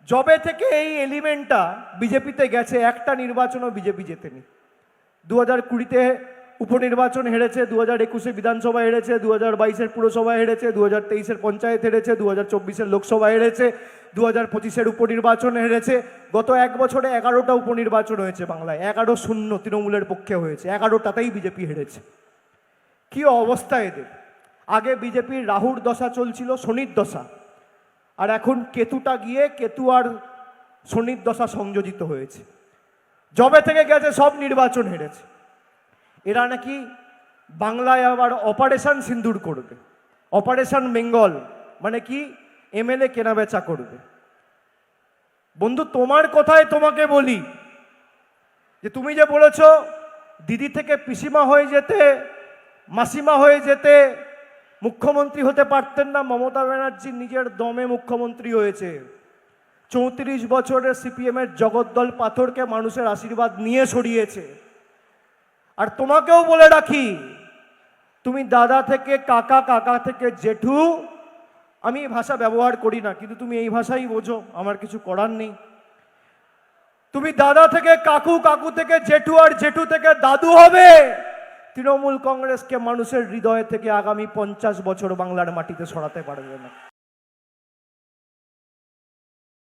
জবে থেকে এই এলিমেন্টটা বিজেপিতে গেছে, একটা নির্বাচনও বিজেপি জেতেনি। 2020-তে উপনির্বাচন হেরেছে, 2021-এ বিধানসভা হেরেছে, 2022-এর পুরসভা হেরেছে, 2023-এর পঞ্চায়েত হেরেছে, 2024-এর লোকসভা হেরেছে, 2025-এর উপনির্বাচন হেরেছে। গত এক বছরে 11টা উপনির্বাচন হয়েছে বাংলায়, 11-0 তৃণমূলের পক্ষে হয়েছে, 11টাতেই বিজেপি হেরেছে। কি অবস্থা এদের! আগে বিজেপির রাহুর দশা চলছিল, শনির দশা, আর এখন কেতুটা গিয়ে কেতু আর শনির দশা সংযোজিত হয়েছে। জবে থেকে গেছে সব নির্বাচন হেরেছে। এরা নাকি বাংলায় আবার অপারেশন সিন্দুর করবে, অপারেশন বেঙ্গল, মানে কি এমএলএ কেনাবেচা করবে। বন্ধু, তোমার কথায় তোমাকে বলি যে তুমি যে বলেছ দিদি থেকে পিসিমা হয়ে যেতে, মাসিমা হয়ে যেতে, মুখ্যমন্ত্রী হতে পারতেন না। মমতা ব্যানার্জি নিজের দমে মুখ্যমন্ত্রী হয়েছে। 34 বছরের সিপিএমের জগদ্দল পাথরকে মানুষের আশীর্বাদ নিয়ে সরিয়েছে। আর তোমাকেও বলে রাখি, তুমি দাদা থেকে কাকা, কাকা থেকে জেঠু, আমি এই ভাষা ব্যবহার করি না, কিন্তু তুমি এই ভাষাই বোঝো, আমার কিছু করার নেই। তুমি দাদা থেকে কাকু, কাকু থেকে জেঠু, আর জেঠু থেকে দাদু হবে। তৃণমূল কংগ্রেসকে মানুষের হৃদয় থেকে আগামী 50 বছর বাংলার মাটিতে সরাতে পারবে না।